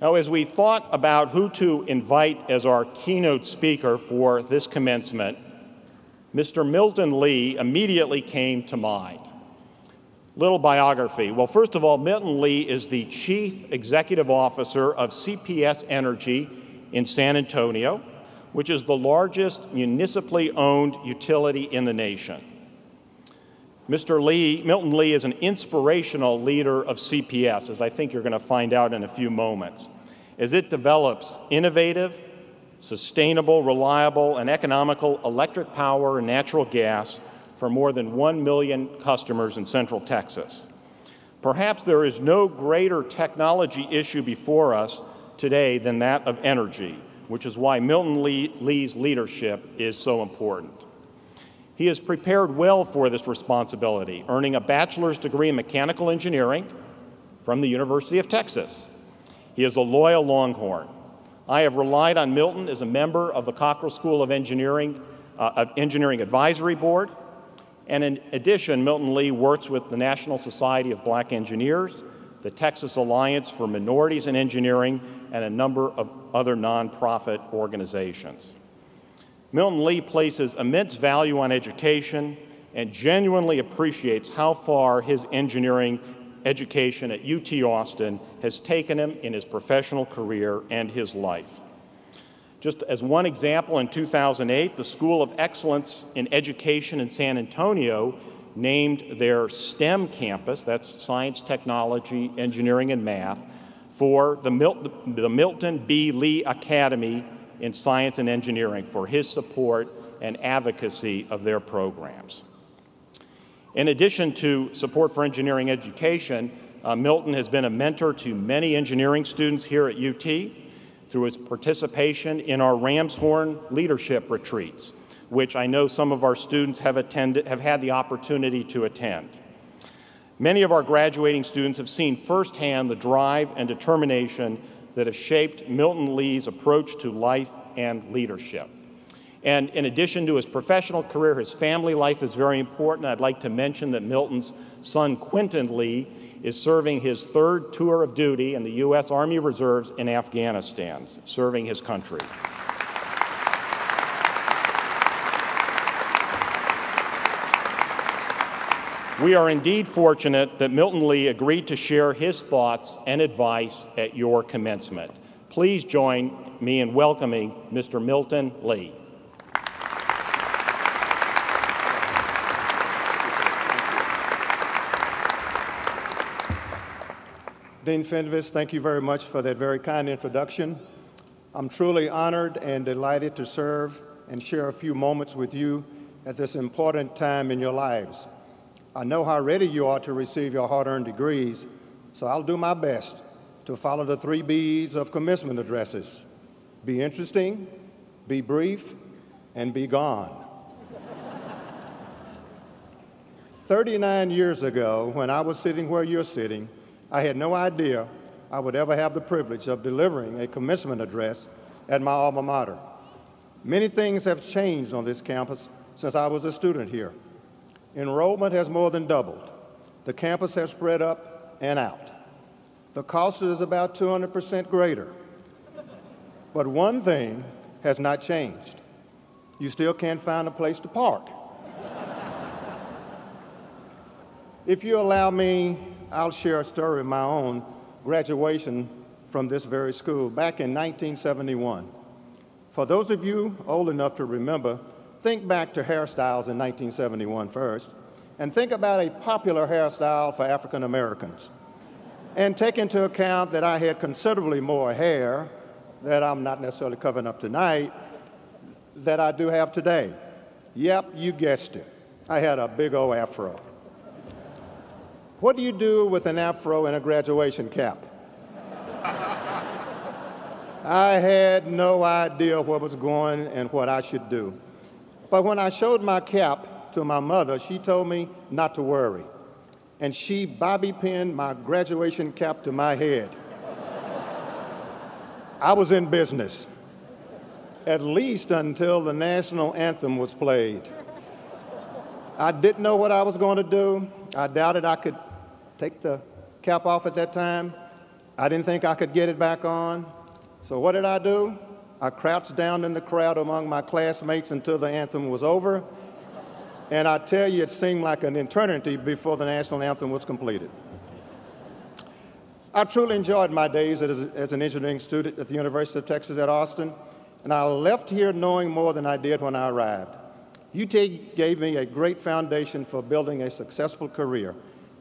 Now, as we thought about who to invite as our keynote speaker for this commencement, Mr. Milton Lee immediately came to mind. Little biography. Well, first of all, Milton Lee is the Chief Executive Officer of CPS Energy in San Antonio, which is the largest municipally owned utility in the nation. Milton Lee is an inspirational leader of CPS, as I think you're going to find out in a few moments, as it develops innovative, sustainable, reliable, and economical electric power and natural gas for more than 1 million customers in Central Texas. Perhaps there is no greater technology issue before us today than that of energy, which is why Milton Lee's leadership is so important. He is prepared well for this responsibility, earning a bachelor's degree in mechanical engineering from the University of Texas. He is a loyal Longhorn. I have relied on Milton as a member of the Cockrell School of Engineering Advisory Board, and in addition, Milton Lee works with the National Society of Black Engineers, the Texas Alliance for Minorities in Engineering, and a number of other nonprofit organizations. Milton Lee places immense value on education and genuinely appreciates how far his engineering education at UT Austin has taken him in his professional career and his life. Just as one example, in 2008, the School of Excellence in Education in San Antonio named their STEM campus, that's science, technology, engineering, and math, for the Milton B. Lee Academy in Science and Engineering for his support and advocacy of their programs. In addition to support for engineering education, Milton has been a mentor to many engineering students here at UT through his participation in our Ramshorn leadership retreats, which I know some of our students have had the opportunity to attend. Many of our graduating students have seen firsthand the drive and determination that have shaped Milton Lee's approach to life and leadership. And in addition to his professional career, his family life is very important. I'd like to mention that Milton's son, Quentin Lee, is serving his 3rd tour of duty in the U.S. Army Reserves in Afghanistan, serving his country. We are indeed fortunate that Milton Lee agreed to share his thoughts and advice at your commencement. Please join me in welcoming Mr. Milton Lee. Dean Fenvis, thank you very much for that very kind introduction. I'm truly honored and delighted to serve and share a few moments with you at this important time in your lives. I know how ready you are to receive your hard-earned degrees, so I'll do my best to follow the 3 B's of commencement addresses. Be interesting, be brief, and be gone. 39 years ago, when I was sitting where you're sitting, I had no idea I would ever have the privilege of delivering a commencement address at my alma mater. Many things have changed on this campus since I was a student here. Enrollment has more than doubled. The campus has spread up and out. The cost is about 200% greater. But one thing has not changed. You still can't find a place to park. If you allow me, I'll share a story of my own graduation from this very school back in 1971. For those of you old enough to remember, think back to hairstyles in 1971 first, and think about a popular hairstyle for African Americans. And take into account that I had considerably more hair that I'm not necessarily covering up tonight that I do have today. Yep, you guessed it. I had a big old afro. What do you do with an afro and a graduation cap? I had no idea what was going and what I should do. But when I showed my cap to my mother, she told me not to worry. And she bobby pinned my graduation cap to my head. I was in business, at least until the national anthem was played. I didn't know what I was going to do. I doubted I could take the cap off at that time. I didn't think I could get it back on. So what did I do? I crouched down in the crowd among my classmates until the anthem was over. And I tell you, it seemed like an eternity before the national anthem was completed. I truly enjoyed my days as an engineering student at the University of Texas at Austin, and I left here knowing more than I did when I arrived. UT gave me a great foundation for building a successful career.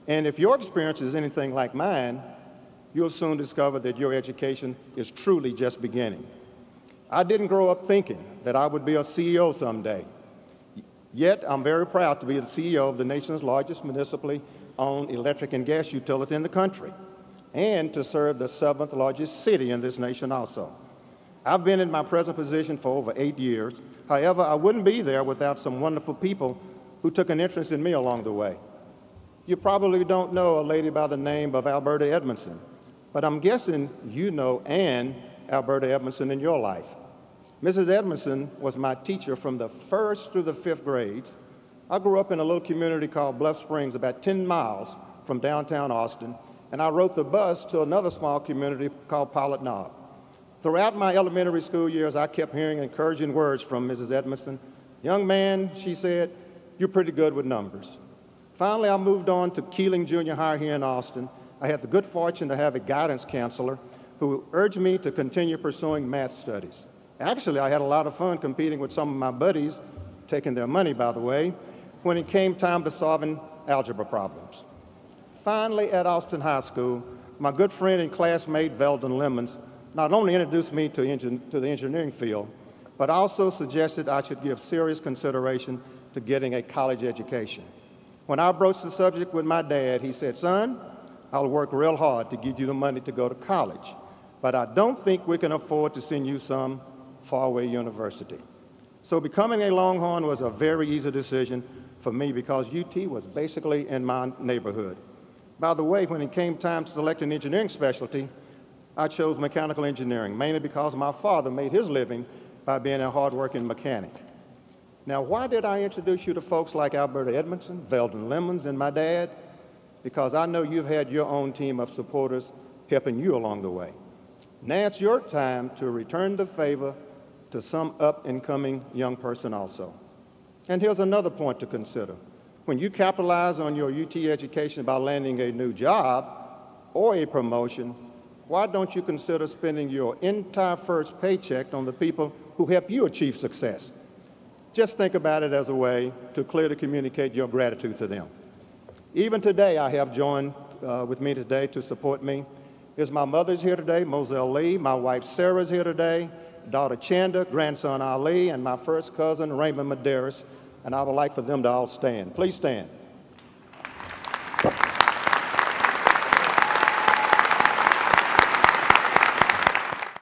And if your experience is anything like mine, you'll soon discover that your education is truly just beginning. I didn't grow up thinking that I would be a CEO someday. Yet, I'm very proud to be the CEO of the nation's largest municipally owned electric and gas utility in the country, and to serve the 7th largest city in this nation also. I've been in my present position for over 8 years. However, I wouldn't be there without some wonderful people who took an interest in me along the way. You probably don't know a lady by the name of Alberta Edmondson, but I'm guessing you know Ann Alberta Edmondson in your life. Mrs. Edmondson was my teacher from the 1st through the 5th grades. I grew up in a little community called Bluff Springs, about 10 miles from downtown Austin, and I rode the bus to another small community called Pilot Knob. Throughout my elementary school years, I kept hearing encouraging words from Mrs. Edmondson. "Young man," she said, "you're pretty good with numbers." Finally, I moved on to Keeling Junior High here in Austin. I had the good fortune to have a guidance counselor who urged me to continue pursuing math studies. Actually, I had a lot of fun competing with some of my buddies, taking their money, by the way, when it came time to solving algebra problems. Finally, at Austin High School, my good friend and classmate, Veldon Lemons, not only introduced me to the engineering field, but also suggested I should give serious consideration to getting a college education. When I broached the subject with my dad, he said, "Son, I'll work real hard to get you the money to go to college, but I don't think we can afford to send you some faraway university." So becoming a Longhorn was a very easy decision for me because UT was basically in my neighborhood. By the way, when it came time to select an engineering specialty, I chose mechanical engineering, mainly because my father made his living by being a hardworking mechanic. Now, why did I introduce you to folks like Alberta Edmondson, Veldon Lemons, and my dad? Because I know you've had your own team of supporters helping you along the way. Now it's your time to return the favor to some up-and-coming young person also. And here's another point to consider. When you capitalize on your UT education by landing a new job or a promotion, why don't you consider spending your entire first paycheck on the people who help you achieve success? Just think about it as a way to clearly communicate your gratitude to them. Even today, I have joined with me today to support me. Here's my mother's here today, Moselle Lee. My wife Sarah's here today, daughter Chanda, grandson Ali, and my first cousin Raymond Medeiros. And I would like for them to all stand. Please stand.